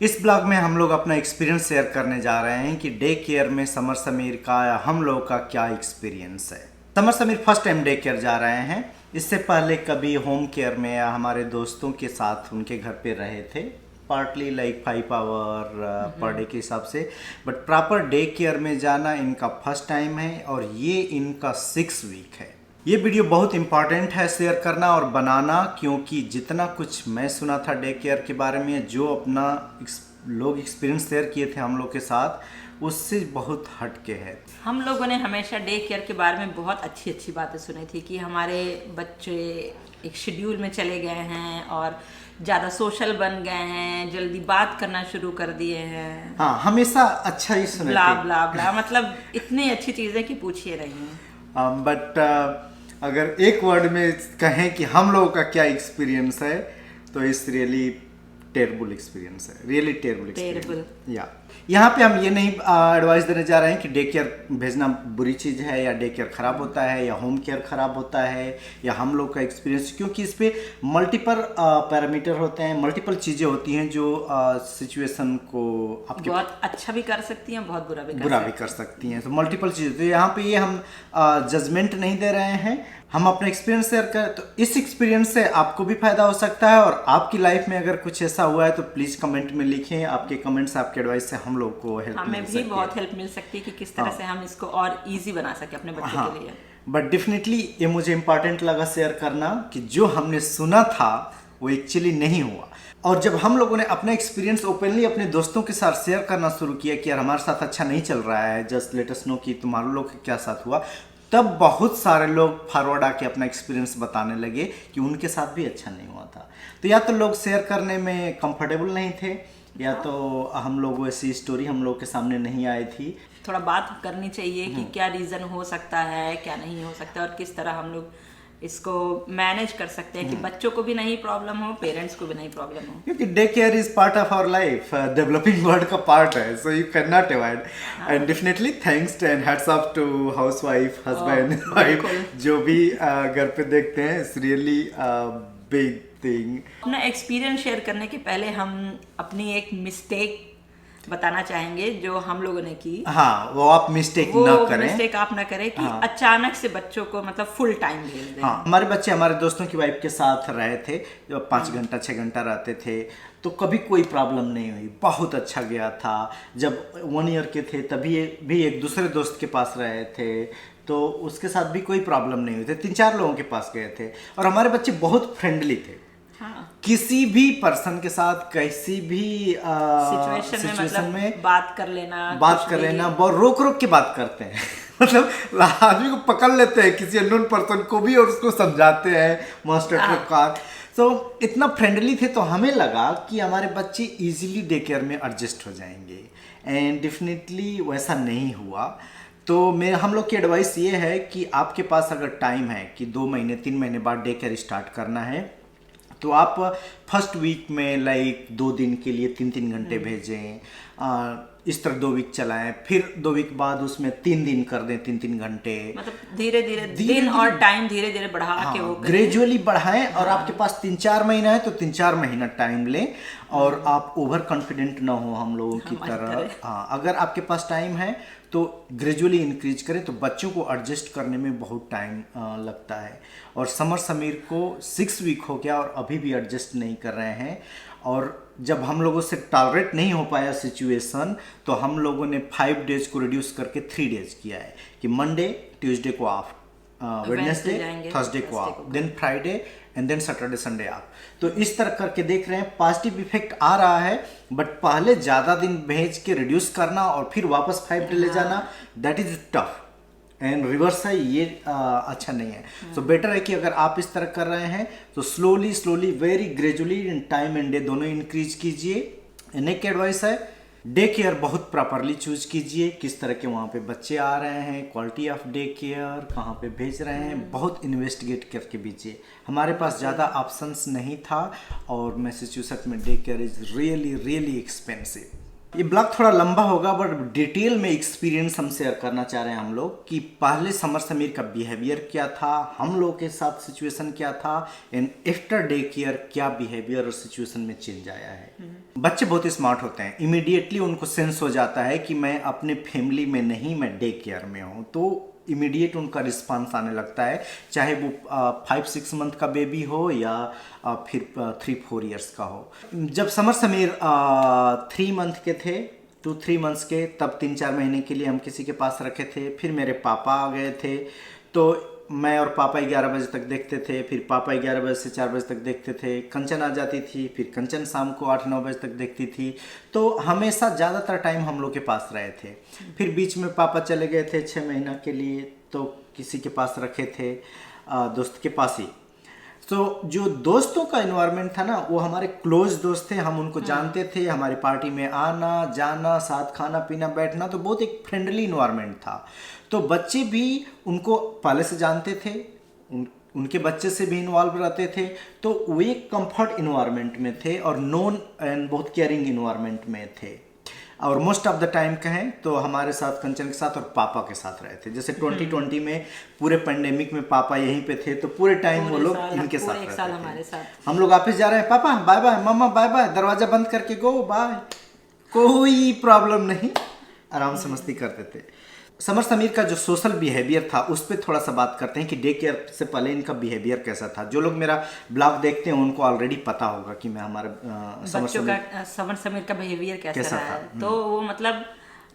इस ब्लॉग में हम लोग अपना एक्सपीरियंस शेयर करने जा रहे हैं कि डे केयर में समर समीर का या हम लोग का क्या एक्सपीरियंस है। Summer Sameer first time day care जा रहे हैं। इससे पहले कभी होम केयर में या हमारे दोस्तों के साथ उनके घर पे रहे थे, partly like 5 hour per day के हिसाब से, बट प्रॉपर डे केयर में जाना इनका फर्स्ट टाइम है और ये इनका 6 वीक है। ये वीडियो बहुत इंपॉर्टेंट है शेयर करना और बनाना, क्योंकि जितना कुछ मैं सुना था डे केयर के बारे में, जो अपना लोग एक्सपीरियंस शेयर किए थे हम लोग के साथ, उससे बहुत हटके है। हम लोगों ने हमेशा डे केयर के बारे में बहुत अच्छी अच्छी बातें सुनी थी कि हमारे बच्चे एक शेड्यूल में चले गए हैं और ज़्यादा सोशल बन गए हैं, जल्दी बात करना शुरू कर दिए हैं। हाँ, हमेशा अच्छा ही सुने ब्ला थे। ब्ला ब्ला मतलब इतनी अच्छी चीज़ें कि पूछिए नहीं। बट अगर एक वर्ड में कहें कि हम लोगों का क्या एक्सपीरियंस है, तो इस रियली टेरेबल एक्सपीरियंस है, रियली टेरेबल एक्सपीरियंस। या यहाँ पे हम ये नहीं एडवाइस देने जा रहे हैं कि डे केयर भेजना बुरी चीज़ है या डे केयर ख़राब होता है या होम केयर ख़राब होता है या हम लोग का एक्सपीरियंस, क्योंकि इस पे मल्टीपल पैरामीटर होते हैं, मल्टीपल चीज़ें होती हैं जो सिचुएशन को आपके बहुत अच्छा भी कर सकती हैं, बहुत बुरा भी कर सकती हैं। तो मल्टीपल चीज़ें, तो यहाँ पे ये हम जजमेंट नहीं दे रहे हैं, हम अपना एक्सपीरियंस शेयर करें। तो इस एक्सपीरियंस से आपको भी फायदा हो सकता है और आपकी लाइफ में अगर कुछ ऐसा हुआ है तो प्लीज़ कमेंट में लिखें। आपके कमेंट्स, आपके एडवाइस से हम लोग को हेल्प हमें भी बहुत हेल्प मिल सकती है कि किस तरह से हम इसको और इजी बना सके अपने बच्चों के लिए। बट डेफिनेटली ये मुझे इम्पॉर्टेंट लगा शेयर करना कि जो हमने सुना था वो एक्चुअली नहीं हुआ। और जब हम लोगों ने अपना एक्सपीरियंस ओपनली अपने दोस्तों के साथ शेयर करना शुरू किया कि यार हमारे साथ अच्छा नहीं चल रहा है, जस्ट लेट अस नो कि तुम्हारे लोग के क्या साथ हुआ, तब बहुत सारे लोग फॉरवर्ड आके अपना एक्सपीरियंस बताने लगे कि उनके साथ भी अच्छा नहीं हुआ था। तो या तो लोग शेयर करने में कंफर्टेबल नहीं थे, या तो हम लोग ऐसी स्टोरी हम लोग के सामने नहीं आई थी। थोड़ा बात करनी चाहिए कि क्या रीज़न हो सकता है, क्या नहीं हो सकता, और किस तरह हम लोग इसको मैनेज कर सकते हैं कि बच्चों को भी नहीं प्रॉब्लम हो, पेरेंट्स को भी नहीं प्रॉब्लम हो। क्योंकि day care is part of our life, developing world का पार्ट है, so you can not avoid. And definitely thanks and hats off to housewife, husband, wife, जो भी घर पे देखते हैं, इट्स रियली बिग थिंग। अपना एक्सपीरियंस शेयर करने के पहले हम अपनी एक मिस्टेक बताना चाहेंगे जो हम लोगों ने की। हाँ, वो आप मिस्टेक ना करें। मिस्टेक आप ना करें कि अचानक से बच्चों को मतलब फुल टाइम भेज दें। हाँ, हमारे बच्चे हमारे दोस्तों की वाइफ के साथ रहे थे, जो 5 घंटा 6 घंटा रहते थे, तो कभी कोई प्रॉब्लम नहीं हुई, बहुत अच्छा गया था। जब 1 ईयर के थे तभी भी एक दूसरे दोस्त के पास रहे थे, तो उसके साथ भी कोई प्रॉब्लम नहीं हुई थी। 3-4 लोगों के पास गए थे और हमारे बच्चे बहुत फ्रेंडली थे। हाँ। किसी भी पर्सन के साथ कैसी भी सिचुएशन में बात कर लेना, बहुत रोक रोक के बात करते हैं मतलब आदमी को पकड़ लेते हैं, किसी अननोन पर्सन को भी, और उसको समझाते हैं मास्टर का। तो इतना फ्रेंडली थे, तो हमें लगा कि हमारे बच्चे इजीली डे केयर में एडजस्ट हो जाएंगे, एंड डेफिनेटली वैसा नहीं हुआ। तो हम लोग की एडवाइस ये है कि आपके पास अगर टाइम है कि 2 महीने 3 महीने बाद डे केयर स्टार्ट करना है, तो आप फर्स्ट वीक में लाइक 2 दिन के लिए 3-3 घंटे भेजें, इस तरह 2 वीक चलाएं, फिर 2 वीक बाद उसमें 3 दिन कर दें, 3-3 घंटे, मतलब धीरे धीरे दिन और टाइम धीरे धीरे बढ़ा के वो ग्रेजुअली बढ़ाएं। और आपके पास 3-4 महीना है तो 3-4 महीना टाइम लें, और आप ओवर कॉन्फिडेंट ना हो हम लोगों की तरह। हाँ, अगर आपके पास टाइम है तो ग्रेजुअली इंक्रीज करें, तो बच्चों को एडजस्ट करने में बहुत टाइम लगता है। और समर समीर को 6 वीक हो गया और अभी भी एडजस्ट नहीं कर रहे हैं। और जब हम लोगों से टॉलरेट नहीं हो पाया सिचुएशन, तो हम लोगों ने 5 डेज को रिड्यूस करके 3 डेज किया है कि मंडे ट्यूसडे को ऑफ, वेडनेसडे थर्सडे को off, then Friday and then Saturday Sunday off. तो इस तरह करके देख रहे हैं, पॉजिटिव इफेक्ट आ रहा है। बट पहले ज़्यादा दिन भेज के रिड्यूस करना और फिर वापस 5 डे ले जाना, that is tough, and reverse है ये, अच्छा नहीं है। सो बेटर है कि अगर आप इस तरह कर रहे हैं तो slowly very gradually in time and day दोनों इंक्रीज कीजिए। एक एडवाइस है, डे केयर बहुत प्रॉपरली चूज कीजिए, किस तरह के वहाँ पे बच्चे आ रहे हैं, क्वालिटी ऑफ डे केयर कहाँ पे भेज रहे हैं, बहुत इन्वेस्टिगेट करके भेजिए। हमारे पास ज़्यादा ऑप्शंस नहीं था और मैसेच्यूसेट्स में day care is really expensive. ये ब्लॉग थोड़ा लंबा होगा, बट डिटेल में एक्सपीरियंस हम शेयर करना चाह रहे हैं हम लोग कि पहले समर समीर का बिहेवियर क्या था, हम लोग के साथ सिचुएशन क्या था, एंड आफ्टर डे केयर क्या बिहेवियर और सिचुएशन में चेंज आया है। बच्चे बहुत स्मार्ट होते हैं, इमीडिएटली उनको सेंस हो जाता है कि मैं अपने फैमिली में नहीं, मैं डे केयर में हूँ, तो इमीडिएट उनका रिस्पांस आने लगता है, चाहे वो 5-6 मंथ का बेबी हो या फिर 3-4 ईयर्स का हो। जब समर समीर 3 मंथ के थे, 2-3 मंथ्स के, तब 3-4 महीने के लिए हम किसी के पास रखे थे। फिर मेरे पापा आ गए थे, तो मैं और पापा 11 बजे तक देखते थे, फिर पापा 11 बजे से 4 बजे तक देखते थे। कंचन आ जाती थी, फिर कंचन शाम को 8-9 बजे तक देखती थी, तो हमेशा ज़्यादातर टाइम हम लोग के पास रहे थे। फिर बीच में पापा चले गए थे 6 महीना के लिए, तो किसी के पास रखे थे, दोस्त के पास ही। तो जो दोस्तों का इन्वायरमेंट था ना, वो हमारे क्लोज दोस्त थे, हम उनको जानते थे। हमारी पार्टी में आना जाना, साथ खाना पीना बैठना, तो बहुत एक फ्रेंडली इन्वायरमेंट था। तो बच्चे भी उनको पहले से जानते थे, उनके बच्चे से भी इन्वॉल्व रहते थे, तो वो एक कंफर्ट इन्वायरमेंट में थे और नॉन एंड बहुत केयरिंग इन्वायरमेंट में थे। और मोस्ट ऑफ द टाइम कहें तो हमारे साथ, कंचन के साथ और पापा के साथ रहे थे। जैसे 2020 में पूरे पेंडेमिक में पापा यहीं पे थे, तो पूरे टाइम वो लोग इनके साथ रहते थे। हम लोग ऑफिस जा रहे हैं, पापा बाय बाय, मम्मा बाय बाय, दरवाजा बंद करके गो बाय, कोई प्रॉब्लम नहीं, आराम से मस्ती करते थे। समर समीर का जो सोशल बिहेवियर था, उस पर थोड़ा सा बात करते हैं कि डे केयर से पहले इनका बिहेवियर कैसा था। जो लोग मेरा ब्लॉग देखते हैं उनको ऑलरेडी पता होगा कि मैं हमारे समर समीर का बिहेवियर कैसा रहा है। तो वो मतलब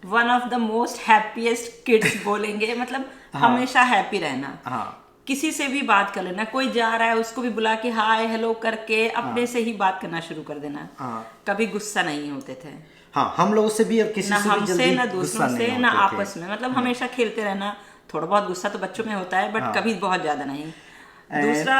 one of the most happiest kids बोलेंगे, मतलब हमेशा हैप्पी रहना। हाँ, किसी से भी बात कर लेना, कोई जा रहा है उसको भी बुला के हाय हेलो करके अपने से ही बात करना शुरू कर देना। कभी गुस्सा नहीं होते थे। हाँ, हम लोगों से भी और किसी ना से भी हमसे, ना दूसरों से, ना आपस में, मतलब हमेशा खेलते रहना। थोड़ा बहुत गुस्सा तो बच्चों में होता है, बट कभी बहुत ज्यादा नहीं। दूसरा,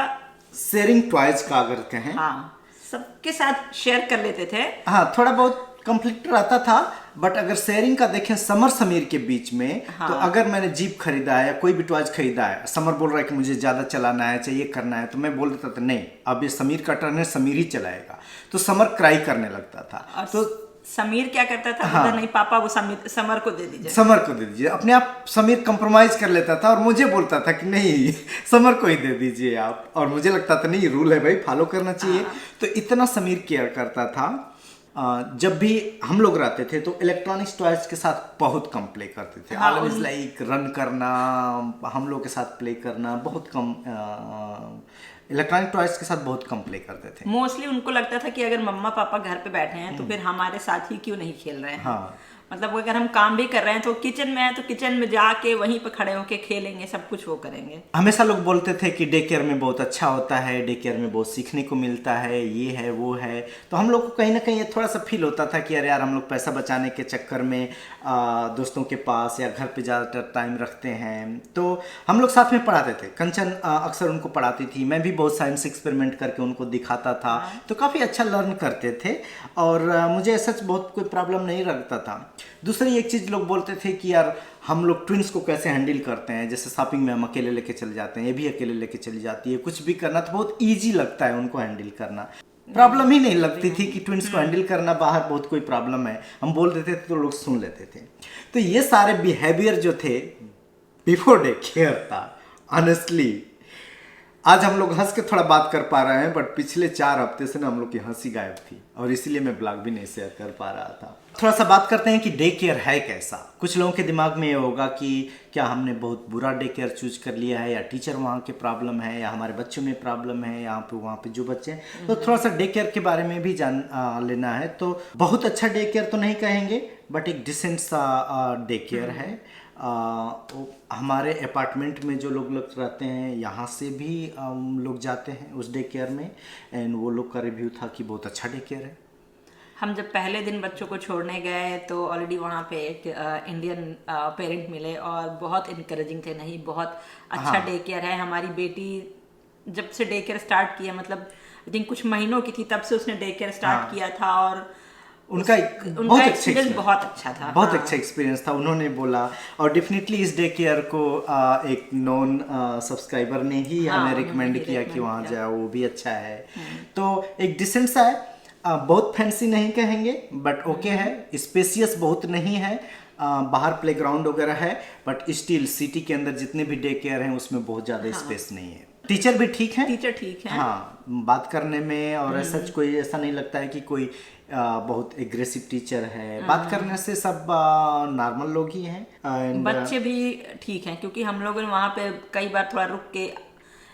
शेयरिंग टॉयज का अगर कहें, हाँ, सबके साथ शेयर कर लेते थे। हाँ, थोड़ा बहुत कंफ्लिक्ट रहता था, बट अगर शेयरिंग का देखें समर समीर के बीच में, तो अगर मैंने जीप खरीदा है या कोई भी टॉयज खरीदा है, समर बोल रहा है कि मुझे ज्यादा चलाना है, चाहिए करना है, तो मैं बोल देता था नहीं, अब ये समीर का टर्न है, समीर ही चलाएगा। तो समर क्राई करने लगता था। तो समीर क्या करता था, हाँ, नहीं पापा वो समर को दे दीजिए, समर को दे दीजिए। अपने आप समीर कंप्रोमाइज कर लेता था और मुझे बोलता था कि नहीं समर को ही दे दीजिए आप, और मुझे लगता था नहीं, रूल है भाई, फॉलो करना चाहिए। तो इतना समीर केयर करता था। जब भी हम लोग रहते थे तो इलेक्ट्रॉनिक्स टॉयज के साथ बहुत कम प्ले करते थे। ऑलवेज लाइक रन करना, हम लोग के साथ प्ले करना, बहुत कम इलेक्ट्रॉनिक टॉयज के साथ बहुत कम प्ले करते थे। मोस्टली उनको लगता था कि अगर मम्मा पापा घर पे बैठे हैं तो फिर हमारे साथ ही क्यों नहीं खेल रहे हैं। हाँ, मतलब अगर हम काम भी कर रहे हैं तो किचन में है तो किचन में जाके वहीं पे खड़े होके खेलेंगे, सब कुछ वो करेंगे। हमेशा लोग बोलते थे कि डे केयर में बहुत अच्छा होता है, डे केयर में बहुत सीखने को मिलता है, ये है वो है। तो हम लोग को कहीं ना कहीं ये थोड़ा सा फील होता था कि अरे यार, हम लोग पैसा बचाने के चक्कर में दोस्तों के पास या घर पे ज़्यादातर टाइम रखते हैं। तो हम लोग साथ में पढ़ाते थे। कंचन अक्सर उनको पढ़ाती थी, मैं भी बहुत साइंस एक्सपेरिमेंट करके उनको दिखाता था, तो काफ़ी अच्छा लर्न करते थे और मुझे सच बहुत कोई प्रॉब्लम नहीं लगता था। दूसरी एक चीज़ लोग बोलते थे कि यार हम लोग ट्विंस को कैसे हैंडल करते हैं, जैसे शॉपिंग में हम अकेले लेके चले जाते हैं, ये भी अकेले लेके चली जाती है, कुछ भी करना तो बहुत ईजी लगता है उनको हैंडल करना। प्रॉब्लम ही नहीं लगती थी कि ट्विंस को हैंडल करना बाहर बहुत कोई प्रॉब्लम है, हम बोल देते थे तो लोग सुन लेते थे। तो ये सारे बिहेवियर जो थे बिफोर डे केयर था। ऑनेस्टली आज हम लोग हंस के थोड़ा बात कर पा रहे हैं, बट पिछले 4 हफ्ते से ना हम लोग की हंसी गायब थी और इसीलिए मैं ब्लॉग भी नहीं शेयर कर पा रहा था। थोड़ा सा बात करते हैं कि डे केयर है कैसा। कुछ लोगों के दिमाग में ये होगा कि क्या हमने बहुत बुरा डे केयर चूज कर लिया है, या टीचर वहाँ के प्रॉब्लम है, या हमारे बच्चों में प्रॉब्लम है, यहाँ पे वहाँ पे जो बच्चे हैं। तो थोड़ा सा डे केयर के बारे में भी जान लेना है। तो बहुत अच्छा डे केयर तो नहीं कहेंगे, बट एक डिसेंट सा डे केयर है। हमारे अपार्टमेंट में जो लोग रहते हैं, यहाँ से भी लोग जाते हैं उस डे केयर में, एंड वो लोग का रिव्यू था कि बहुत अच्छा डे केयर है। हम जब पहले दिन बच्चों को छोड़ने गए तो ऑलरेडी वहाँ पे एक इंडियन पेरेंट मिले और बहुत इनकरेजिंग थे, नहीं बहुत अच्छा डे केयर है। हमारी बेटी जब से डे केयर स्टार्ट किया, मतलब आई थिंक कुछ महीनों की थी तब से उसने डे केयर स्टार्ट किया था, और उनका बहुत एक्सपीरियंस बहुत अच्छा था, बहुत अच्छा एक्सपीरियंस था। उन्होंने बोला, और डेफिनेटली इस डे केयर को एक नॉन सब्सक्राइबर ने ही हमें रिकमेंड किया कि वहाँ जाओ, वो भी अच्छा है। तो एक डिसेंट सा है, बहुत फैंसी नहीं कहेंगे बट ओके है, स्पेसियस बहुत नहीं है, बाहर प्लेग्राउंड वगैरह है, बट स्टिल सिटी के अंदर जितने भी डे केयर हैं उसमें बहुत ज़्यादा स्पेस नहीं है। टीचर भी ठीक है, टीचर ठीक है, हाँ, बात करने में और सच कोई ऐसा नहीं लगता है कि कोई बहुत एग्रेसिव टीचर है, बात करने से सब नॉर्मल लोग ही हैं। बच्चे भी ठीक हैं, क्योंकि हम लोगों ने वहाँ पे कई बार थोड़ा रुक के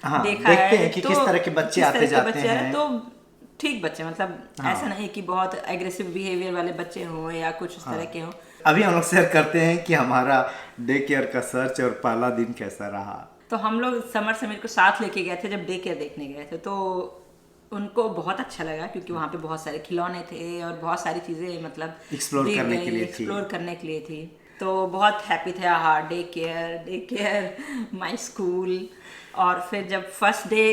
हाँ, देखा देखते है हैं कि तो किस तरह के बच्चे आते जाते हैं। तो ठीक बच्चे, मतलब ऐसा नहीं कि बहुत एग्रेसिव बिहेवियर वाले बच्चे हों या कुछ इस तरह के हों। अभी हम लोग शेयर करते हैं कि हमारा डे केयर का सर्च और पहला दिन कैसा रहा। तो हम लोग समर समीर को साथ लेके गए थे जब डे केयर देखने गए थे, तो उनको बहुत अच्छा लगा, क्योंकि वहाँ पे बहुत सारे खिलौने थे और बहुत सारी चीज़ें मतलब एक्सप्लोर करने के लिए थी। तो बहुत हैप्पी थे। हाँ, डे केयर माय स्कूल। और फिर जब फर्स्ट डे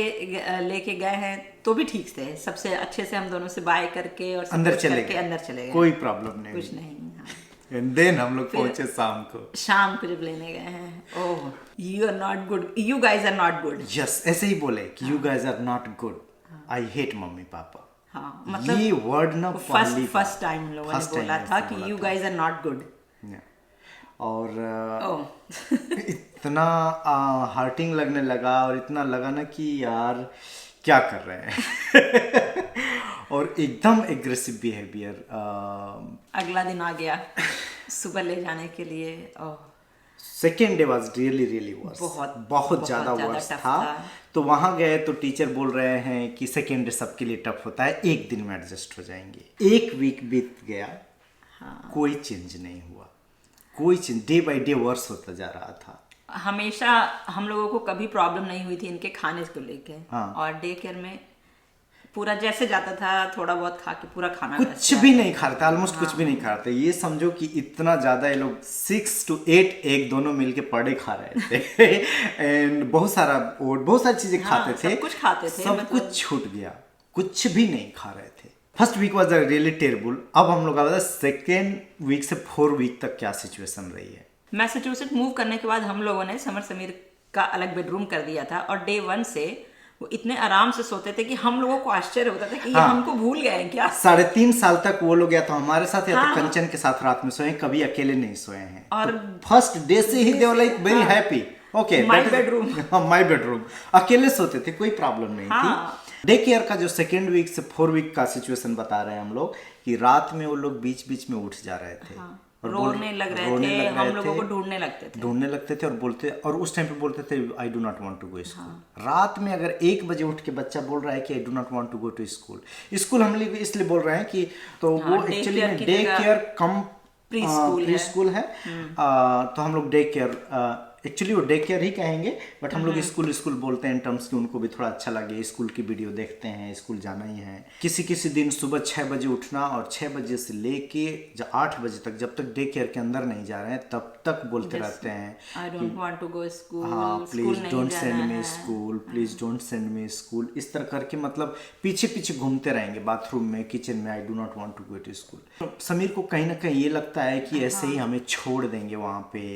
लेके गए हैं तो भी ठीक थे, सबसे अच्छे से हम दोनों से बाय करके और अंदर चले गए, कोई प्रॉब्लम नहीं, कुछ नहीं। एंड देन हम लोग पहुंचे शाम को जब लेने गए हैं, oh you are not good, you guys are not good. Yes, ऐसे ही बोले कि you guys are not good, I hate मम्मी पापा। हाँ, मतलब ये वर्ड ना फर्स्ट टाइम हम लोगों ने बोला था कि you guys are not good. और इतना हार्टिंग लगने लगा और इतना लगा ना कि यार क्या कर रहे हैं और एकदम एग्रेसिव बिहेवियर। अगला दिन आ गया सुबह ले जाने के लिए। सेकेंड डे वॉज रियली बहुत ज़्यादा वर्स था। तो वहाँ गए तो टीचर बोल रहे हैं कि सेकेंड डे सबके लिए टफ होता है, एक दिन में एडजस्ट हो जाएंगे। एक वीक बीत गया, हाँ। कोई चेंज नहीं हुआ, कोई change, day by day worse होता जा रहा था। हमेशा हम लोगों को कभी प्रॉब्लम नहीं हुई थी इनके खाने को लेके। हाँ। और डे केयर में पूरा जैसे जाता था, थोड़ा बहुत खा के पूरा खाना कुछ भी नहीं खा रहे थे, ऑलमोस्ट कुछ भी नहीं खा रहे थे। ये समझो कि इतना ज़्यादा ये लोग 6 to 8 एग दोनों मिलके पर डे खा रहे थे एंड बहुत सारा ओट, बहुत सारी चीज़ें खाते थे, सब कुछ खाते थे, सब कुछ छूट गया, कुछ भी नहीं खा रहे थे। First week was really terrible. अब हम लोग का सेकेंड वीक से 4 वीक तक क्या सिचुएशन रही है। मैसाचुसेट्स मूव करने के बाद हम लोगों ने समर समीर का अलग बेडरूम कर दिया था, और डे 1 से वो इतने आराम से सोते थे कि हम लोगों को आश्चर्य होता था कि ये हमको भूल गए हैं क्या। 3.5 साल तक वो लोग या तो हमारे साथ या तो कंचन के साथ रात में सोए, कभी अकेले नहीं सोए हैं। और फर्स्ट डे से ही they were like very happy, okay my bedroom, my bedroom, अकेले सोते थे, कोई प्रॉब्लम नहीं थी। डे केयर का जो सेकेंड वीक से 4 वीक का सिचुएशन बता रहे हैं हम लोग कि रात में वो लोग बीच बीच में उठ जा रहे थे, रोने लग रहे थे, हम लोगों को ढूंढने लगते थे और बोलते, और उस टाइम पे बोलते थे I do not want to go school. रात में अगर 1 बजे उठ के बच्चा बोल रहा है कि I do not want to go to school हम लोग इसलिए बोल रहे हैं कि तो वो एक्चुअली में day care cum pre school है। तो हम लोग डे केयर, एक्चुअली वो डे केयर ही कहेंगे, बट हम लोग स्कूल बोलते हैं टर्म्स की, उनको भी थोड़ा अच्छा लगे। स्कूल की वीडियो देखते हैं, स्कूल जाना ही है। किसी दिन सुबह 6 बजे उठना और 6 बजे से लेके 8 बजे तक, जब तक डे केयर के अंदर नहीं जा रहे हैं तब तक बोलते रहते हैं I don't want to go school, हाँ please don't send me school, please don't send me school, इस तरह करके मतलब पीछे घूमते रहेंगे बाथरूम में, किचन में, I do not want to go to school. Sameer को कहीं ना कहीं ये लगता है कि ऐसे ही हमें छोड़ देंगे वहाँ पे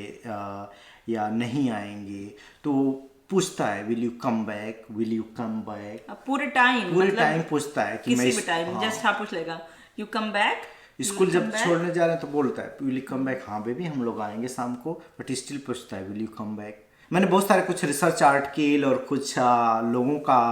या नहीं आएंगे, तो पूछता है will you come back, will you come back, पूरे टाइम पूछता है कि किसी भी टाइम जस्ट हाँ पूछ लेगा यू कम बैक। स्कूल जब छोड़ने जा रहे हैं तो बोलता है विल यू कम बैक, हाँ बेबी हम लोग आएंगे शाम को, बट स्टिल पूछता है विल यू कम बैक। मैंने बहुत सारे कुछ रिसर्च आर्टिकल और कुछ लोगों का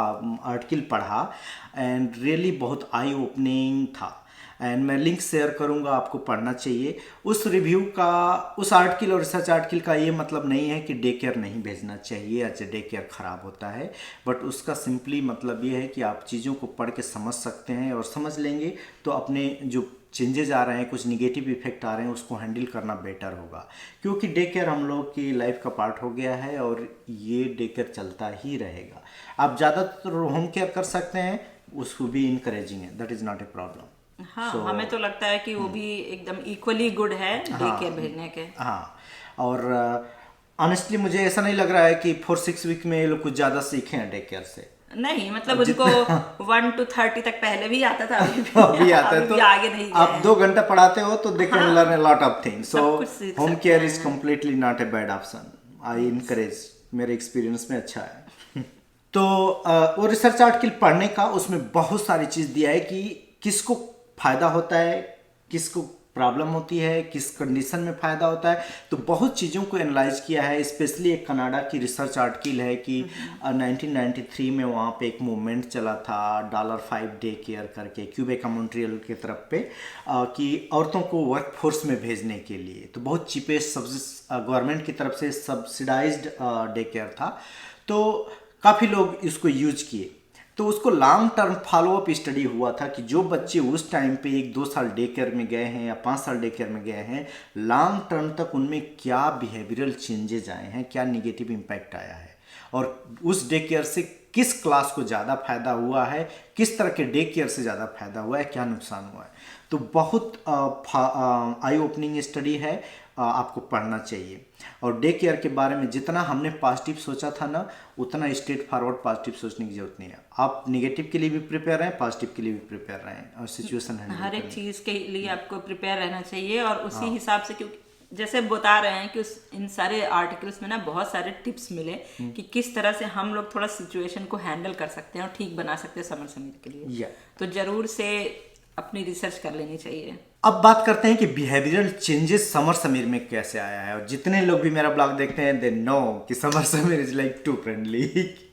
आर्टिकल पढ़ा एंड रियली बहुत आई ओपनिंग था, एंड मैं लिंक शेयर करूंगा, आपको पढ़ना चाहिए। उस रिव्यू का, उस आर्टिकल और रिसर्च आर्टिकल का ये मतलब नहीं है कि डे केयर नहीं भेजना चाहिए या डे केयर ख़राब होता है, बट उसका सिंपली मतलब ये है कि आप चीज़ों को पढ़ के समझ सकते हैं, और समझ लेंगे तो अपने जो चेंजेस आ रहे हैं, कुछ निगेटिव इफेक्ट आ रहे हैं, उसको हैंडल करना बेटर होगा। क्योंकि डे केयर हम लोग की लाइफ का पार्ट हो गया है और ये डे केयर चलता ही रहेगा। आप ज़्यादातर होम केयर कर सकते हैं, उसको भी इनकरेजिंग है, that is not a problem. हाँ, हमें तो लगता है कि वो भी एकदम इक्वली गुड है डे केयर भेजने के। हाँ, और ऑनेस्टली मुझे ऐसा नहीं लग रहा है कि 4-6 वीक में ये लोग कुछ ज़्यादा सीखे हैं डे केयर से। नहीं, मतलब उनको 1 to 30 तक पहले भी आता था, अभी आता है, तो आगे नहीं आप 2 घंटा पढ़ाते हो तो they can learn a lot of things. So home care is completely not a bad option, I encourage, मेरे एक्सपीरियंस में अच्छा है। तो वो रिसर्च आर्टिकल पढ़ने का, उसमें बहुत सारी चीज़ दिया है कि किसको फायदा होता है, किसको प्रॉब्लम होती है, किस कंडीशन में फ़ायदा होता है, तो बहुत चीज़ों को एनालाइज किया है। स्पेशली एक कनाडा की रिसर्च आर्टिकल है कि 1993 में वहाँ पे एक मूवमेंट चला था $5 डे केयर करके क्यूबेक मॉन्ट्रियल की तरफ पे, कि औरतों को वर्क फोर्स में भेजने के लिए। तो बहुत चीपेस्ट गवर्नमेंट की तरफ से सब्सिडाइज्ड डे केयर था, तो काफ़ी लोग इसको यूज किए। तो उसको लॉन्ग टर्म फॉलोअप स्टडी हुआ था कि जो बच्चे उस टाइम पे 1-2 साल डे केयर में गए हैं या 5 साल डे केयर में गए हैं, लॉन्ग टर्म तक उनमें क्या बिहेवियरल चेंजेज आए हैं, क्या निगेटिव इम्पैक्ट आया है, और उस डे केयर से किस क्लास को ज़्यादा फायदा हुआ है, किस तरह के डे केयर से ज़्यादा फायदा हुआ है, क्या नुकसान हुआ है। तो बहुत आई ओपनिंग स्टडी है, आपको पढ़ना चाहिए। और डे केयर के बारे में जितना हमने पॉजिटिव सोचा था ना, उतना स्ट्रेट फॉरवर्ड पॉजिटिव सोचने की जरूरत नहीं है। आप नेगेटिव के लिए भी प्रिपेयर रहें, पॉजिटिव के लिए भी प्रिपेयर रहें, और सिचुएशन हर एक चीज़ के लिए आपको प्रिपेयर रहना चाहिए। और उसी हिसाब से, क्योंकि जैसे बता रहे हैं कि इन सारे आर्टिकल्स में ना बहुत सारे टिप्स मिले कि किस तरह से हम लोग थोड़ा सिचुएशन को हैंडल कर सकते हैं और ठीक बना सकते हैं समर समिट के लिए। तो जरूर से अपनी रिसर्च कर लेनी चाहिए। अब बात करते हैं कि बिहेवियरल चेंजेस समर समीर में कैसे आया है। और जितने लोग भी मेरा ब्लॉग देखते हैं दे नो कि समर Sameer is like too friendly.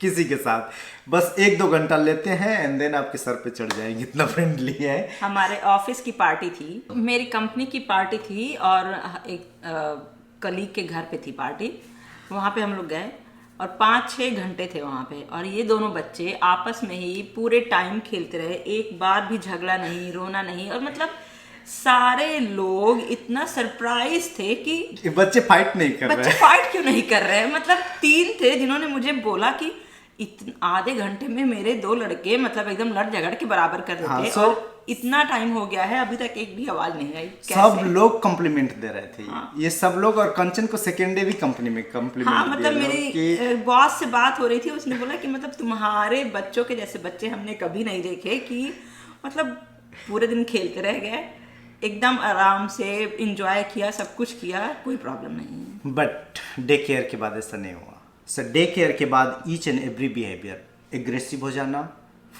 किसी के साथ बस 1-2 घंटा लेते हैं एंड देन आपके सर पे चढ़ जाएंगे, इतना फ्रेंडली है। हमारे ऑफिस की पार्टी थी, मेरी कंपनी की पार्टी थी, और एक कलीग के घर पे थी पार्टी। वहाँ पे हम लोग गए और 5-6 घंटे थे वहाँ पे, और ये दोनों बच्चे आपस में ही पूरे टाइम खेलते रहे, एक बार भी झगड़ा नहीं, रोना नहीं। और मतलब सारे लोग इतना सरप्राइज थे कि बच्चे फाइट नहीं कर रहे, बच्चे फाइट क्यों नहीं कर रहे हैं। मतलब 3 थे जिन्होंने मुझे बोला कि आधे घंटे में मेरे 2 लड़के मतलब एकदम लड़ झगड़ के बराबर कर रहे थे। और इतना टाइम हो गया है अभी तक एक भी आवाज नहीं आई। सब लोग कॉम्प्लीमेंट दे रहे थे। ये सब लोग, और कंचन को सेकेंडरी कंपनी में कॉम्प्लीमेंट मतलब मेरी बॉस से बात हो रही थी, उसने बोला कि मतलब तुम्हारे बच्चों के जैसे बच्चे हमने कभी नहीं देखे, कि मतलब पूरे दिन खेलते रह गए, एकदम आराम से इंजॉय किया, सब कुछ किया, कोई प्रॉब्लम नहीं। बट डे केयर के बाद ऐसा नहीं हुआ। सर डे केयर के बाद each and every behaviour, aggressive हो जाना,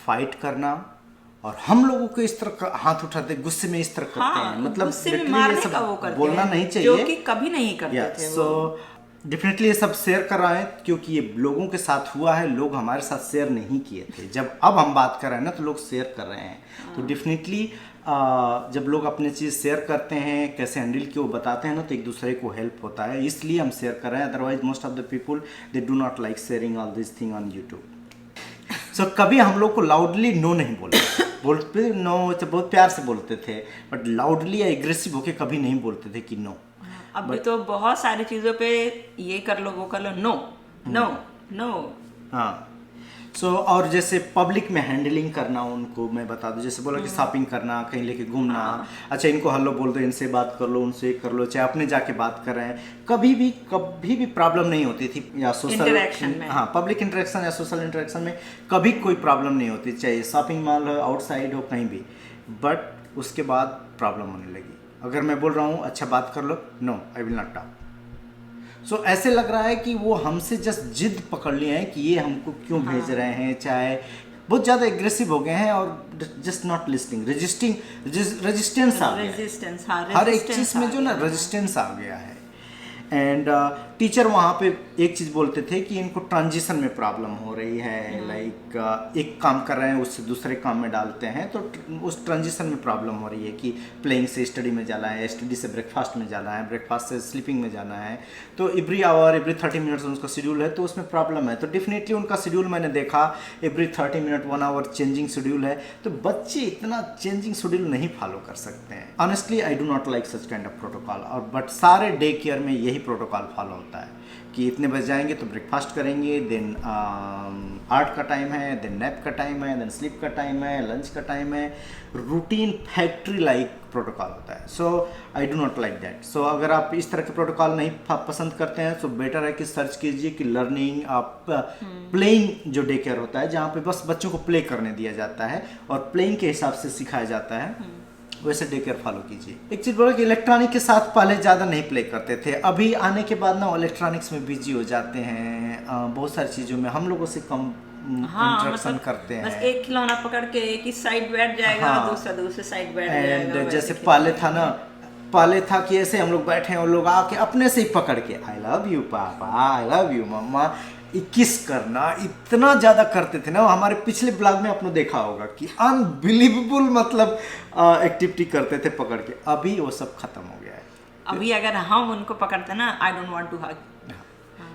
फाइट करना, और हम लोगों को इस तरह हाथ उठाते गुस्से में इस तरह करते हैं, मतलब गुस्से में मारने का वो करते बोलना हैं, नहीं चाहिए, जो कि कभी नहीं करते थे। सो डेफिनेटली ये सब शेयर कर रहा है क्योंकि ये लोगों के साथ हुआ है, लोग हमारे साथ शेयर नहीं किए थे। जब अब हम बात कर रहे हैं ना, तो लोग शेयर कर रहे हैं। तो डेफिनेटली जब लोग अपनी चीज़ शेयर करते हैं, कैसे हैंडल किए वो बताते हैं ना, तो एक दूसरे को हेल्प होता है, इसलिए हम शेयर कर रहे हैं। Otherwise most of the people they do not like sharing all this thing on YouTube. So कभी हम लोग को लाउडली नो नहीं बोलते नो तो बहुत प्यार से बोलते थे, बट लाउडली या एग्रेसिव होके कभी नहीं बोलते थे कि नो। अभी तो बहुत सारी चीज़ों पे ये कर लो, वो कर लो, नो नो नो। हाँ, सो और जैसे पब्लिक में हैंडलिंग करना, उनको मैं बता दूं, जैसे बोला कि शॉपिंग करना, कहीं लेके घूमना, अच्छा इनको हेलो बोल दो, इनसे बात कर लो, उनसे कर लो, चाहे अपने जाके बात कर रहे हैं, कभी भी प्रॉब्लम नहीं होती थी। या सोशल इंटरेक्शन में, हाँ, पब्लिक इंटरेक्शन या सोशल इंटरेक्शन में कभी कोई प्रॉब्लम नहीं होती, चाहे शॉपिंग मॉल हो, आउटसाइड हो, कहीं भी। बट उसके बाद प्रॉब्लम होने लगी। अगर मैं बोल रहा हूँ अच्छा बात कर लो, no I will not talk. So ऐसे लग रहा है कि वो हमसे जस्ट जिद पकड़ लिए हैं कि ये हमको क्यों भेज रहे हैं, चाहे बहुत ज़्यादा एग्रेसिव हो गए हैं और जस्ट नॉट लिस्टिंग, रेजिस्टेंस आ गया है। हर एक चीज़ में जो ना रेजिस्टेंस आ गया है। एंड टीचर वहाँ पे एक चीज़ बोलते थे कि इनको ट्रांजिशन में प्रॉब्लम हो रही है, लाइक एक काम कर रहे हैं उससे दूसरे काम में डालते हैं, तो उस ट्रांजिशन में प्रॉब्लम हो रही है कि प्लेइंग से स्टडी में जाना है, स्टडी से ब्रेकफास्ट में जाना है, ब्रेकफास्ट से स्लीपिंग में जाना है, तो एवरी आवर एवरी 30 मिनट्स उनका शेड्यूल है, तो उसमें प्रॉब्लम है। तो डेफिनेटली उनका शेड्यूल मैंने देखा, every 30 minute 1 hour changing schedule है, तो बच्चे इतना चेंजिंग शेड्यूल नहीं फॉलो कर सकते हैं। Honestly I do not like such kind of protocol, और बट सारे डे केयर में यही प्रोटोकॉल फॉलो होता है कि इतने बजे जाएंगे तो ब्रेकफास्ट करेंगे, देन आर्ट का टाइम है, देन नैप का टाइम है, देन स्लीप का टाइम है, लंच का टाइम है, रूटीन फैक्ट्री लाइक प्रोटोकॉल होता है। So I do not like that. So अगर आप इस तरह के प्रोटोकॉल नहीं पसंद करते हैं, तो बेटर है कि सर्च कीजिए कि लर्निंग आप प्लेइंग जो डे केयर होता है, जहाँ पे बस बच्चों को प्ले करने दिया जाता है और प्लेइंग के हिसाब से सिखाया जाता है, वैसे डे केयर फॉलो कीजिए। एक चीज़ बोला कि इलेक्ट्रॉनिक के साथ पहले ज़्यादा नहीं प्ले करते थे, अभी आने के बाद ना इलेक्ट्रॉनिक्स में बिजी हो जाते हैं, बहुत सारी चीज़ों में हम लोगों से कम इंटरेक्शन मतलब करते हैं। बस एक खिलौना पकड़ के एक ही साइड बैठ जाएगा, दूसरा दूसरे साइड बैठ जाएगा। एंड जैसे पहले था ना, पहले था कि ऐसे हम लोग बैठे हैं और लोग आके अपने से ही पकड़ के आई लव यू पापा, आई लव यू मम्मा, किस करना इतना ज़्यादा करते थे ना। हमारे पिछले ब्लॉग में आपने देखा होगा कि अनबिलीवेबल मतलब एक्टिविटी करते थे पकड़ के। अभी वो सब खत्म हो गया है। अभी अगर हम उनको पकड़ते ना, I don't want to hug,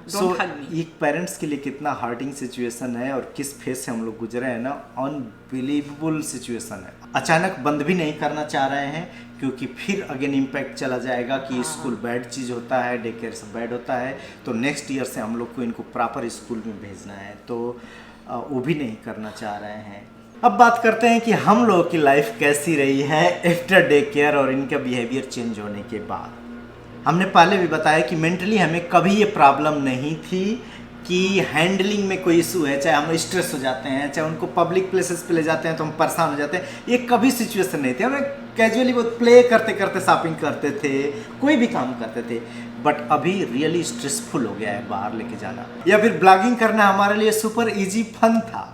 so एक पेरेंट्स के लिए कितना हार्टिंग सिचुएशन है और किस फेस से हम लोग गुजरे हैं ना, अनबिलीवेबल सिचुएशन है। अचानक बंद भी नहीं करना चाह रहे हैं क्योंकि फिर अगेन इम्पैक्ट चला जाएगा कि स्कूल बैड चीज़ होता है, डे केयर से बैड होता है, तो नेक्स्ट ईयर से हम लोग को इनको प्रॉपर स्कूल में भेजना है, तो वो भी नहीं करना चाह रहे हैं। अब बात करते हैं कि हम लोगों की लाइफ कैसी रही है आफ्टर डे केयर और इनका बिहेवियर चेंज होने के बाद। हमने पहले भी बताया कि मेंटली हमें कभी ये प्रॉब्लम नहीं थी कि हैंडलिंग में कोई इशू है, चाहे हम स्ट्रेस हो जाते हैं, चाहे उनको पब्लिक प्लेसेस पे ले जाते हैं तो हम परेशान हो जाते हैं, ये कभी सिचुएशन नहीं थी। हमें कैजुअली वो प्ले करते करते शॉपिंग करते थे, कोई भी काम करते थे। बट अभी रियली स्ट्रेसफुल हो गया है बाहर लेके जाना, या फिर ब्लॉगिंग करना हमारे लिए सुपर इजी फन था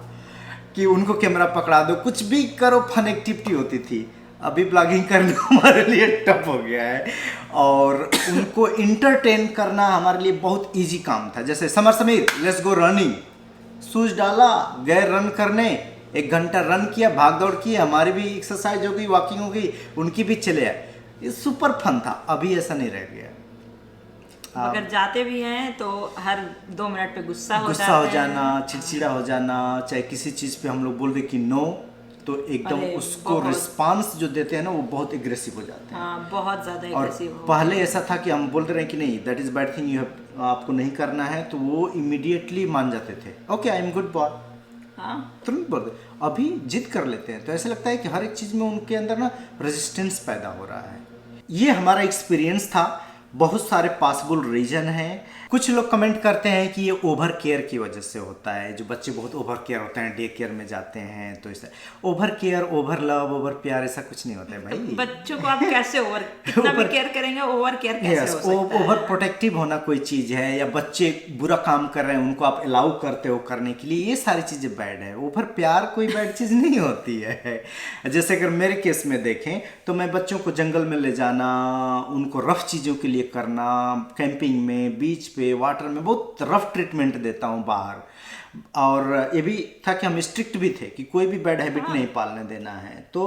कि उनको कैमरा पकड़ा दो, कुछ भी करो, फन एक्टिविटी होती थी। अभी ब्लॉगिंग करना हमारे लिए टफ हो गया है और उनको इंटरटेन करना हमारे लिए बहुत इजी काम था। जैसे summer Sameer let's go running, shoes डाला, गए रन करने, 1 घंटा रन किया, भाग दौड़ की, हमारी भी एक्सरसाइज हो गई, वॉकिंग हो गई, उनकी भी चले आए, ये सुपर फन था। अभी ऐसा नहीं रह गया। अगर जाते भी हैं तो हर 2 मिनट पे गुस्सा हो जाना, चिड़चिड़ा हो जाना, चाहे किसी चीज़ पे हम लोग बोल दे कि नो तो एकदम उसको रिस्पांस जो देते हैं ना वो बहुत एग्रेसिव हो जाते हैं। हाँ, बहुत ज़्यादा एग्रेसिव। और पहले ऐसा था कि हम बोलते रहे कि नहीं that is bad thing, you आपको नहीं करना है, तो वो इमीडिएटली मान जाते थे, okay I am good boy, तुरंत बोल दे। अभी जिद कर लेते हैं तो ऐसा लगता है कि हर एक चीज़ में उनके अंदर ना रेजिस्टेंस पैदा हो रहा है। ये हमारा एक्सपीरियंस था। बहुत सारे पॉसिबल रीजन हैं। कुछ लोग कमेंट करते हैं कि ये ओवर केयर की वजह से होता है, जो बच्चे बहुत ओवर केयर होते हैं, डे केयर में जाते हैं, तो इससे over care, over love, over प्यार ऐसा कुछ नहीं होता है भाई। बच्चों को आप कैसे ओवर, कितना भी केयर करेंगे, ओवर केयर कैसे हो सकता है? ओवर प्रोटेक्टिव होना कोई चीज़ है, या बच्चे बुरा काम कर रहे हैं उनको आप अलाउ करते हो करने के लिए, ये सारी चीज़ें बैड है। ओवर प्यार कोई बैड चीज़ नहीं होती है। जैसे अगर मेरे केस में देखें तो मैं बच्चों को जंगल में ले जाना, उनको रफ चीज़ों के लिए करना, कैंपिंग में, बीच पे, वाटर में बहुत रफ ट्रीटमेंट देता हूँ बाहर। और ये भी था कि हम स्ट्रिक्ट भी थे कि कोई भी बैड हैबिट नहीं पालने देना है। तो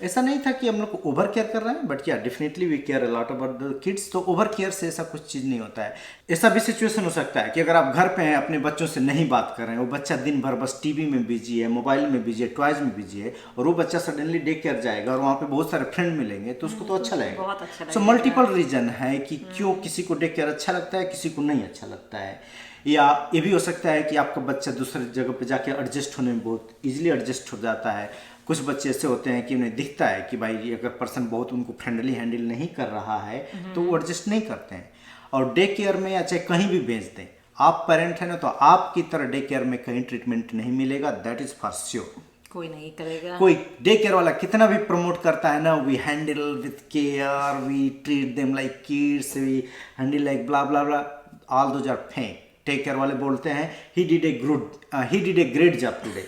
ऐसा नहीं था कि हम लोग ओवर केयर कर रहे हैं, बट या definitely we care a lot about the kids. तो ओवर केयर से ऐसा कुछ चीज़ नहीं होता है। ऐसा भी सिचुएशन हो सकता है कि अगर आप घर पे हैं, अपने बच्चों से नहीं बात कर रहे हैं, वो बच्चा दिन भर बस टीवी में बिजी है, मोबाइल में बिजी है, टॉयज में बिजी है, और वो बच्चा सडनली डे केयर जाएगा और वहाँ पे बहुत सारे फ्रेंड मिलेंगे तो उसको तो अच्छा लगेगा। बहुत अच्छा लगेगा। सो मल्टीपल रीजन है कि क्यों किसी को डे केयर अच्छा लगता है, किसी को नहीं अच्छा लगता है। या ये भी हो सकता है कि आपका बच्चा दूसरी जगह पे जाके एडजस्ट होने में बहुत इजीली एडजस्ट हो जाता है। कुछ बच्चे ऐसे होते हैं कि उन्हें दिखता है कि भाई ये अगर पर्सन बहुत उनको फ्रेंडली हैंडल नहीं कर रहा है तो वो एडजस्ट नहीं करते हैं। और डे केयर में या चाहे कहीं भी भेज दें, आप पेरेंट हैं ना, तो आपकी तरह डे केयर में कहीं ट्रीटमेंट नहीं मिलेगा, दैट इज फॉर श्योर। कोई नहीं करेगा। कोई डे केयर वाला कितना भी प्रमोट करता है ना, we handle with care, we treat them like kids, we handle like blah blah blah, all those are fake. Take care वाले बोलते हैं he did a great job today,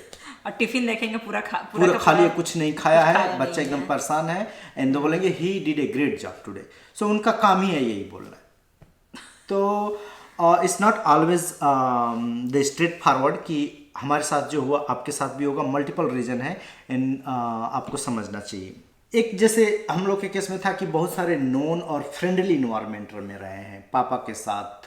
और टिफिन देखेंगे पूरा खाली, कुछ नहीं खाया है, बच्चा एकदम परेशान है, एंड तो बोलेंगे he did a great job today. So उनका काम ही है यही बोलना। तो it's not always the straightforward कि हमारे साथ जो हुआ आपके साथ भी होगा। मल्टीपल रीजन है एंड आपको समझना चाहिए। एक जैसे हम लोग के केस में था कि बहुत सारे नॉन और फ्रेंडली इन्वायरमेंट में रहे हैं। पापा के साथ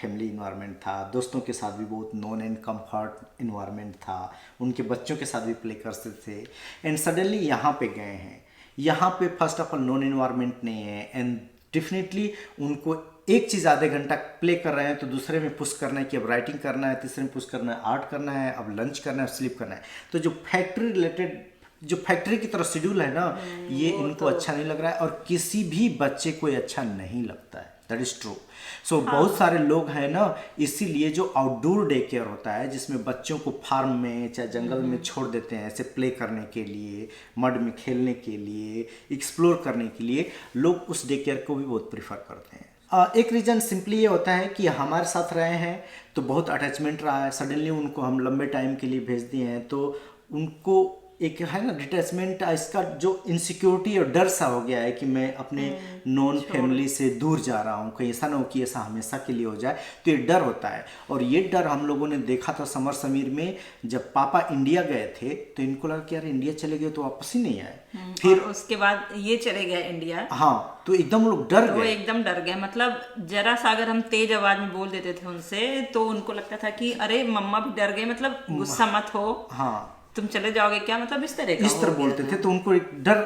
फैमिली इन्वायरमेंट था, दोस्तों के साथ भी बहुत नॉन एंड कंफर्ट इन्वायरमेंट था, उनके बच्चों के साथ भी प्ले करते थे। एंड सडनली यहाँ पे गए हैं, यहाँ पे first of all non environment नहीं है, एंड डेफिनेटली उनको एक चीज़ आधे घंटा प्ले कर रहे हैं तो दूसरे में पुश करना है कि अब राइटिंग करना है, तीसरे में पुश करना है आर्ट करना है, अब लंच करना है, स्लीप करना है। तो जो फैक्ट्री रिलेटेड, जो फैक्ट्री की तरह शेड्यूल है ना, ये इनको अच्छा नहीं लग रहा है और किसी भी बच्चे को अच्छा नहीं लगता है। That is true. सो बहुत सारे लोग हैं ना, इसीलिए जो आउटडोर डे केयर होता है जिसमें बच्चों को फार्म में चाहे जंगल में छोड़ देते हैं ऐसे प्ले करने के लिए, मड में खेलने के लिए, एक्सप्लोर करने के लिए, लोग उस डे केयर को भी बहुत प्रीफर करते हैं। एक रीज़न सिंपली ये होता है कि हमारे साथ रहे हैं तो बहुत अटैचमेंट रहा है, सडनली उनको हम लंबे टाइम के लिए भेज दिए हैं तो उनको एक है ना डिटैचमेंट, इसका जो इनसिक्योरिटी और डर सा हो गया है कि मैं अपने नॉन फैमिली से दूर जा रहा हूँ, कहीं ऐसा ना हो कि ऐसा हमेशा के लिए हो जाए, तो ये डर होता है। और ये डर हम लोगों ने देखा था समर समीर में, जब पापा इंडिया गए थे तो इनको लगा कि यार इंडिया चले गए तो वापस ही नहीं आए। फिर उसके बाद ये चले गए इंडिया, हाँ, तो एकदम लोग डर तो गए, एकदम डर गए। मतलब जरा सा अगर हम तेज आवाज में बोल देते थे उनसे तो उनको लगता था कि अरे मम्मा भी डर गए, मतलब गुस्सा मत हो, हाँ तुम चले जाओगे क्या, मतलब इस तरह का इस तरह बोलते थे। तो उनको एक डर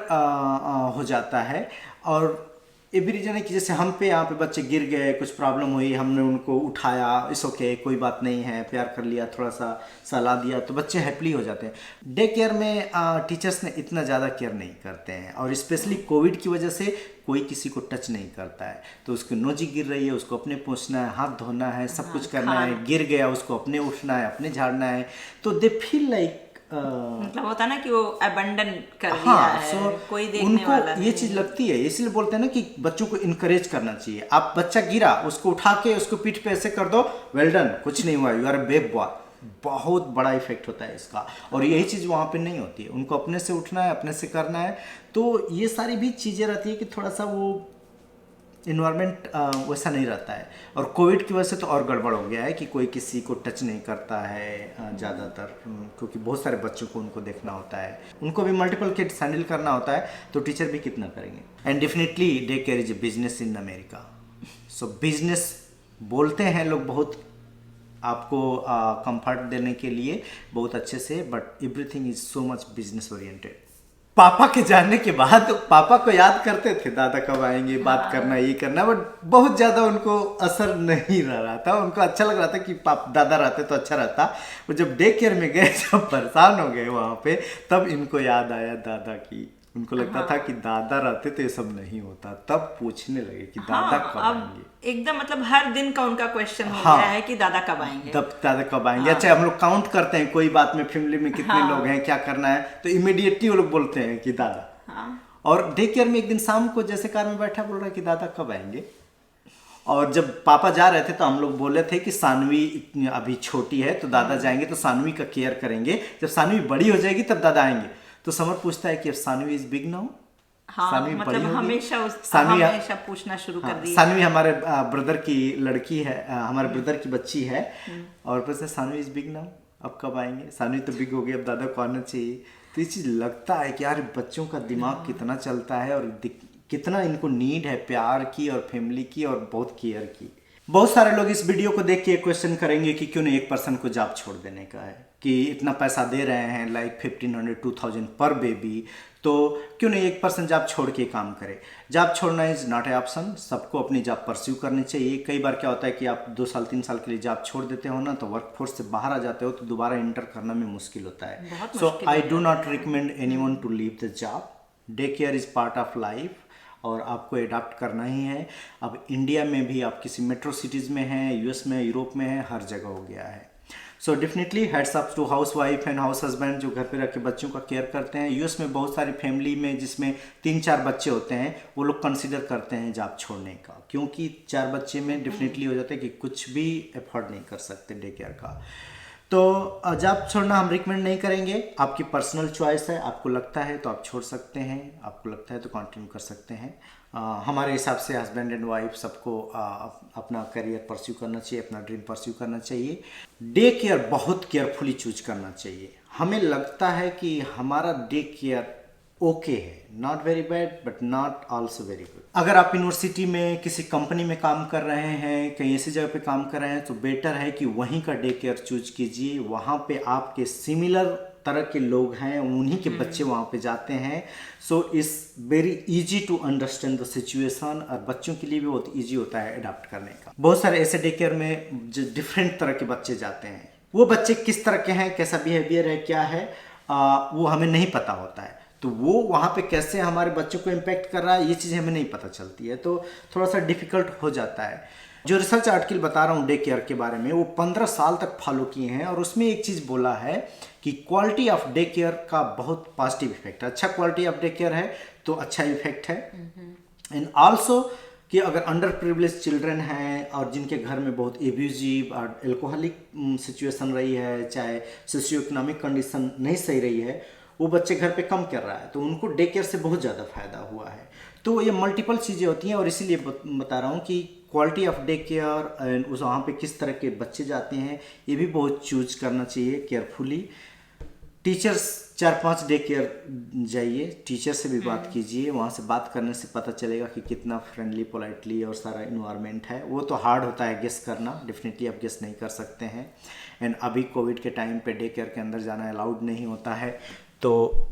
हो जाता है। और ये भी रीजन है कि जैसे हम पे यहाँ पे बच्चे गिर गए, कुछ प्रॉब्लम हुई, हमने उनको उठाया, इस ओके कोई बात नहीं है, प्यार कर लिया, थोड़ा सा सलाह दिया, तो बच्चे हैप्पली हो जाते हैं। डे केयर में टीचर्स ने इतना ज़्यादा केयर नहीं करते हैं, और स्पेशली कोविड की वजह से कोई किसी को टच नहीं करता है। तो उसको नोजी गिर रही है, उसको अपने पोंछना है, हाथ धोना है, सब कुछ करना है, गिर गया उसको अपने उठना है, अपने झाड़ना है। तो दे फील लाइक मतलब होता है ना कि वो अबंडन कर दिया हाँ, है, कोई देखने उनको वाला ये नहीं। चीज लगती है, इसलिए बोलते हैं ना कि बच्चों को इनकरेज करना चाहिए। आप बच्चा गिरा, उसको उठा के उसको पीठ पे ऐसे कर दो, वेल डन, कुछ नहीं हुआ, यू आर बेब बॉय। बहुत बड़ा इफेक्ट होता है इसका, और यही चीज वहां पे नहीं होती है। उनको अपने से उठना है, अपने से करना है। तो ये सारी भी चीजें रहती है कि थोड़ा सा वो इन्वायरमेंट वैसा नहीं रहता है। और कोविड की वजह से तो और गड़बड़ हो गया है कि कोई किसी को टच नहीं करता है ज़्यादातर, क्योंकि बहुत सारे बच्चों को उनको देखना होता है, उनको भी मल्टीपल किड्स हैंडल करना होता है, तो टीचर भी कितना करेंगे। And definitely day care is a business in America. So business बोलते हैं लोग बहुत आपको कंफर्ट देने के लिए बहुत अच्छे से, but everything is so much business oriented. पापा के जाने के बाद पापा को याद करते थे, दादा कब आएंगे, बात करना, ये करना, बट बहुत ज्यादा उनको असर नहीं रहा था। उनको अच्छा लग रहा था कि दादा रहते तो अच्छा रहता। वो जब डे केयर में गए, जब परेशान हो गए वहां पे, तब इनको याद आया दादा की। उनको लगता था कि दादा रहते तो ये सब नहीं होता। तब पूछने लगे कि दादा कब आएंगे। एकदम मतलब हर दिन का उनका क्वेश्चन हो हाँ, गया है कि दादा कब आएंगे, तब दादा कब आएंगे। अच्छा, हम लोग काउंट करते हैं कोई बात में, फैमिली में कितने लोग हैं, क्या करना है, तो इमीडिएटली वो लोग बोलते हैं कि दादा। और डे केयर में एक दिन शाम को जैसे कार में बैठा, बोल रहा है कि दादा कब आएंगे। और जब पापा जा रहे थे तो हम लोग बोले थे कि सानवी अभी छोटी है तो दादा जाएंगे तो सानवी का केयर करेंगे, जब सानवी बड़ी हो जाएगी तब दादा आएंगे। तो समर पूछता है कि सानवी इज बिग नाउ। हाँ, मतलब हमेशा पूछना शुरू कर दिया। सानवी हमारे ब्रदर की लड़की है, हमारे ब्रदर की बच्ची है, और फिर से सानवी इज बिग नाउ, अब कब आएंगे, सानवी तो बिग हो गई, अब दादा को आना चाहिए। तो ये चीज लगता है कि यार बच्चों का दिमाग कितना चलता है, और कितना इनको नीड है प्यार की और फैमिली की और बहुत केयर की। बहुत सारे लोग इस वीडियो को देख के क्वेश्चन करेंगे कि क्यों नहीं एक पर्सन को जॉब छोड़ देने का है, कि इतना पैसा दे रहे हैं लाइक 1500-2000 पर बेबी, तो क्यों नहीं एक पर्सन जॉब छोड़ के काम करे। जॉब छोड़ना इज नॉट ए ऑप्शन, सबको अपनी जॉब परस्यू करनी चाहिए। कई बार क्या होता है कि आप 2 साल 3 साल के लिए जॉब छोड़ देते हो ना, तो वर्कफोर्स से बाहर आ जाते हो, तो दोबारा इंटर करना में मुश्किल होता है। So I do not recommend anyone to leave the job. Day care is part of life, और आपको अडॉप्ट करना ही है। अब इंडिया में भी आप किसी मेट्रो सिटीज़ में हैं, यूएस में, यूरोप में है, हर जगह हो गया है। So definitely heads up to house wife and house husband जो घर पे रख के बच्चों का केयर करते हैं। यूएस में बहुत सारी फैमिली में जिसमें 3-4 बच्चे होते हैं, वो लोग कंसिडर करते हैं जॉब छोड़ने का, क्योंकि 4 बच्चे में डेफिनेटली हो जाता है कि कुछ भी एफर्ड नहीं कर सकते डे केयर का। तो जॉब छोड़ना हम रिकमेंड नहीं करेंगे, आपकी पर्सनल चॉइस है। आपको लगता है तो आप छोड़ सकते हैं, आपको लगता है तो कंटिन्यू कर सकते हैं। हमारे हिसाब से हस्बैंड एंड वाइफ सबको अपना करियर परस्यू करना चाहिए, अपना ड्रीम परस्यू करना चाहिए। डे केयर बहुत केयरफुली चूज करना चाहिए। हमें लगता है कि हमारा डे केयर ओके है, not very bad but not also very good. अगर आप यूनिवर्सिटी में किसी कंपनी में काम कर रहे हैं, कहीं ऐसी जगह पे काम कर रहे हैं, तो बेटर है कि वहीं का डे केयर चूज कीजिए। वहाँ पे आपके सिमिलर तरह के लोग हैं, उन्हीं के बच्चे वहाँ पे जाते हैं। So it's very easy to understand the situation, और बच्चों के लिए भी बहुत इजी होता है अडॉप्ट करने का। बहुत सारे ऐसे डे केयर में जो डिफरेंट तरह के बच्चे जाते हैं, वो बच्चे किस तरह के हैं, कैसा बिहेवियर है, क्या है, वो हमें नहीं पता होता है। तो वो वहाँ पे कैसे हमारे बच्चों को इम्पेक्ट कर रहा है, ये चीज़ हमें नहीं पता चलती है, तो थोड़ा सा डिफिकल्ट हो जाता है। जो रिसर्च आर्टिकल बता रहा हूँ डे केयर के बारे में, वो 15 साल तक फॉलो किए हैं, और उसमें एक चीज़ बोला है कि क्वालिटी ऑफ डे केयर का बहुत पॉजिटिव इफेक्ट है। अच्छा क्वालिटी ऑफ डे केयर है तो अच्छा इफेक्ट है। एंड ऑल्सो कि अगर अंडर प्रिविलेज चिल्ड्रन हैं, और जिनके घर में बहुत एब्यूजिव और एल्कोहलिक सिचुएशन रही है, चाहे सोशियो इकोनॉमिक कंडीशन नहीं सही रही है, वो बच्चे घर पे कम कर रहा है, तो उनको डे केयर से बहुत ज़्यादा फायदा हुआ है। तो ये मल्टीपल चीज़ें होती हैं, और इसीलिए बता रहा हूँ कि quality of day care and उस वहाँ पे किस तरह के बच्चे जाते हैं ये भी बहुत चूज करना चाहिए केयरफुली। टीचर्स 4-5 डे केयर जाइए, टीचर से भी बात कीजिए, वहाँ से बात करने से पता चलेगा कि कितना फ्रेंडली पोलाइटली और सारा इन्वायरमेंट है। वो तो हार्ड होता है गेस करना, डेफिनेटली आप गेस नहीं कर सकते हैं। एंड अभी कोविड के टाइम पे डे केयर के अंदर जाना अलाउड नहीं होता है, तो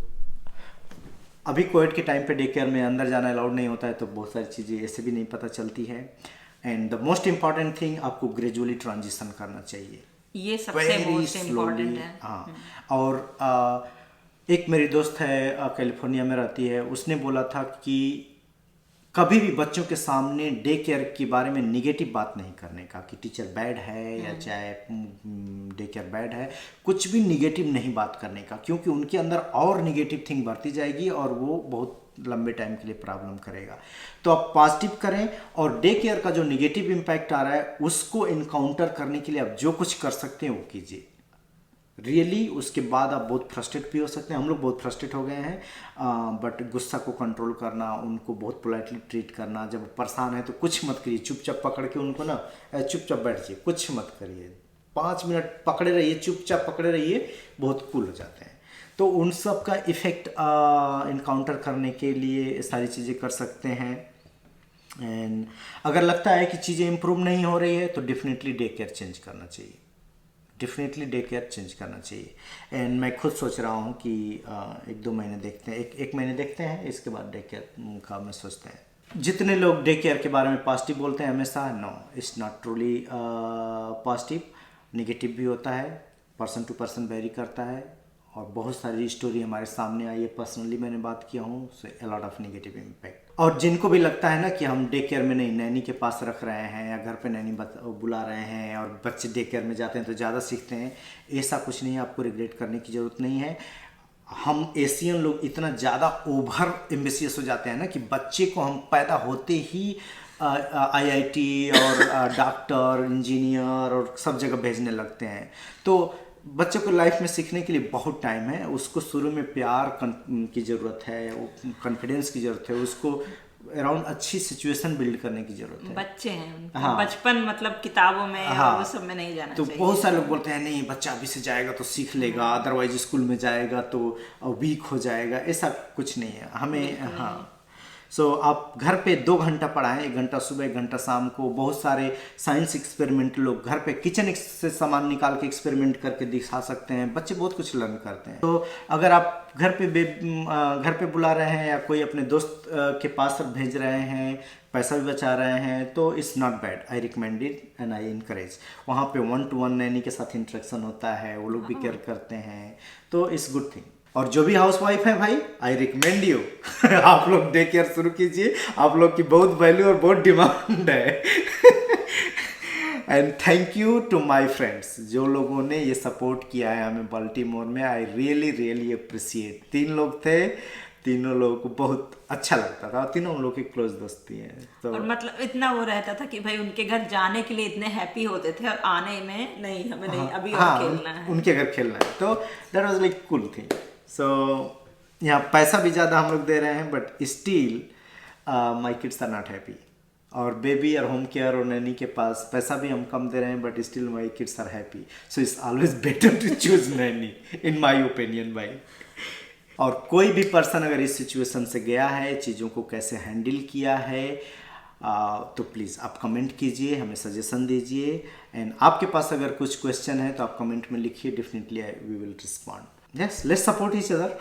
अभी कोविड के टाइम पे डे केयर में अंदर जाना अलाउड नहीं होता है, तो बहुत सारी चीज़ें ऐसे भी नहीं पता चलती है। And the most important thing, आपको ग्रेजुअली ट्रांजिशन करना चाहिए, ये सबसे मोस्ट इम्पोर्टेंट है। हाँ, और एक मेरी दोस्त है कैलिफोर्निया में रहती है, उसने बोला था कि कभी भी बच्चों के सामने डे केयर के बारे में निगेटिव बात नहीं करने का, कि टीचर बैड है या चाहे डे केयर बैड है, कुछ भी निगेटिव नहीं बात करने का, क्योंकि उनके अंदर और निगेटिव थिंग बढ़ती जाएगी और वो बहुत लंबे टाइम के लिए प्रॉब्लम करेगा। तो आप पॉजिटिव करें, और डे केयर का जो निगेटिव इम्पैक्ट आ रहा है उसको इनकाउंटर करने के लिए आप जो कुछ कर सकते हैं वो कीजिए रियली। उसके बाद आप बहुत फ्रस्ट्रेट भी हो सकते हैं, हम लोग बहुत फ्रस्ट्रेट हो गए हैं, बट गुस्सा को कंट्रोल करना, उनको बहुत पोलाइटली ट्रीट करना, जब वो परेशान है तो कुछ मत करिए, चुपचाप पकड़ के उनको ना चुपचाप बैठ जाइए, कुछ मत करिए, 5 मिनट पकड़े रहिए, चुपचाप पकड़े रहिए, बहुत कूल हो जाते हैं। तो उन सब का इफ़ेक्ट इनकाउंटर करने के लिए सारी चीज़ें कर सकते हैं। एंड अगर लगता है कि चीज़ें इम्प्रूव नहीं हो रही है तो डेफिनेटली डे केयर चेंज करना चाहिए, डेफिनेटली डे केयर चेंज करना चाहिए। एंड मैं खुद सोच रहा हूँ कि 1-2 महीने देखते हैं, एक महीने देखते हैं, इसके बाद डे केयर का मैं सोचते हैं। जितने लोग डे केयर के बारे में पॉजिटिव बोलते हैं हमेशा, no, it's not truly positive, negative भी होता है, पर्सन टू पर्सन वेरी करता है, और बहुत सारी स्टोरी हमारे सामने आई है, पर्सनली मैंने बात किया हूँ, so a lot of negative impact. और जिनको भी लगता है ना कि हम डे केयर में नहीं, नैनी के पास रख रहे हैं या घर पे नैनी बुला रहे हैं और बच्चे डे केयर में जाते हैं तो ज़्यादा सीखते हैं, ऐसा कुछ नहीं है, आपको रिग्रेट करने की ज़रूरत नहीं है। हम एशियन लोग इतना ज़्यादा ओवर एम्बिशियस हो जाते हैं ना कि बच्चे को हम पैदा होते ही IIT और डॉक्टर, इंजीनियर और सब जगह भेजने लगते हैं। तो बच्चों को लाइफ में सीखने के लिए बहुत टाइम है, उसको शुरू में प्यार की ज़रूरत है, कॉन्फिडेंस की ज़रूरत है, उसको अराउंड अच्छी सिचुएशन बिल्ड करने की ज़रूरत है। बच्चे हैं, हाँ, बचपन मतलब किताबों में हाँ, और वो सब में नहीं जाना तो चाहिए। बहुत सारे लोग बोलते हैं नहीं बच्चा अभी से जाएगा तो सीख लेगा, अदरवाइज स्कूल में जाएगा तो वीक हो जाएगा, ऐसा कुछ नहीं है हमें। हाँ, सो आप घर पे 2 घंटा पढ़ाएं, 1 घंटा सुबह 1 घंटा शाम को। बहुत सारे साइंस एक्सपेरिमेंट लोग घर पे किचन से सामान निकाल के एक्सपेरिमेंट करके दिखा सकते हैं, बच्चे बहुत कुछ लर्न करते हैं। तो अगर आप घर पे बुला रहे हैं या कोई अपने दोस्त के पास भेज रहे हैं, पैसा भी बचा रहे हैं, तो it's not bad, I recommend it and I encourage. वहाँ पे 1-to-1 नैनी के साथ इंटरेक्शन होता है, वो लोग भी केयर करते हैं, तो इट्स गुड थिंग। और जो भी हाउस वाइफ है भाई, आई रिकमेंड यू आप लोग डे केयर शुरू कीजिए, आप लोग की बहुत वैल्यू और बहुत डिमांड है। And thank you to my friends, जो लोगों ने ये सपोर्ट किया है हमें बल्टीमोर में, आई रियली अप्रिशिएट। 3 लोग थे, तीनों लोगों को बहुत अच्छा लगता था, तीनों लोग की क्लोज दोस्ती है। तो और मतलब इतना वो रहता था कि भाई उनके घर जाने के लिए इतने हैप्पी होते थे, और आने में नहीं, हमें नहीं, अभी और खेलना है, उनके घर खेलना है, तो that was like cool thing. So यहाँ पैसा भी ज़्यादा हम लोग दे रहे हैं, but still my kids are not happy. और बेबी और होम केयर और नैनी के पास पैसा भी हम कम दे रहे हैं, but still my kids are happy, so it's always better to choose nanny in my opinion भाई। और कोई भी पर्सन अगर इस सिचुएशन से गया है, चीज़ों को कैसे हैंडल किया है, तो प्लीज़ आप कमेंट कीजिए, हमें सजेशन दीजिए। एंड आपके पास अगर कुछ क्वेश्चन है तो आप कमेंट में लिखिए, definitely we will respond. Yes, let's support each other.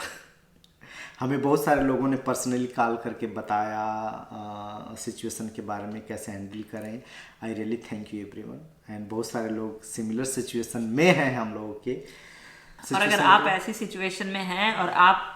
हमें बहुत सारे लोगों ने पर्सनली कॉल करके बताया सिचुएशन के बारे में, कैसे हैंडल करें। I really thank you everyone. And बहुत सारे लोग सिमिलर सिचुएशन में हैं हम लोगों के। और अगर आप ऐसी सिचुएशन में हैं और आप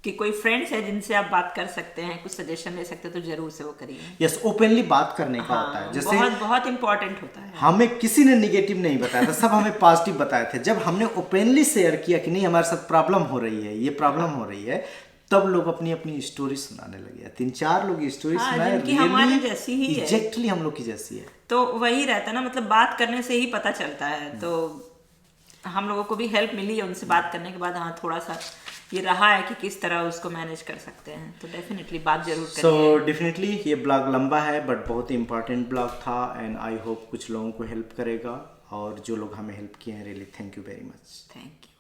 कि कोई फ्रेंड्स है जिनसे आप बात कर सकते हैं, कुछ सजेशन ले सकते हैं, तो जरूर से वो करिए। यस, ओपनली बात करने का होता है, जैसे बहुत बहुत इंपॉर्टेंट होता है। हमें किसी ने निगेटिव नहीं बताया था, सब हमें पॉजिटिव बताए थे। जब हमने ओपनली शेयर किया कि नहीं हमारे साथ प्रॉब्लम हो रही है, ये प्रॉब्लम हो रही है, तब लोग अपनी अपनी स्टोरी सुनाने लगे। 3-4 लोग स्टोरी सुनाए, जिनकी हमारे जैसी ही है, एग्जैक्टली हम लोग की जैसी है। तो वही रहता है ना, मतलब बात करने से ही पता चलता है। तो हम लोगों को भी हेल्प मिली है उनसे बात करने के बाद। हाँ, थोड़ा सा ये रहा है कि किस तरह उसको मैनेज कर सकते हैं, तो डेफिनेटली बात जरूर करिए। सो डेफिनेटली ये ब्लॉग लंबा है बट बहुत ही इंपॉर्टेंट ब्लॉग था, एंड आई होप कुछ लोगों को हेल्प करेगा, और जो लोग हमें हेल्प किए हैं really thank you very much. Thank you.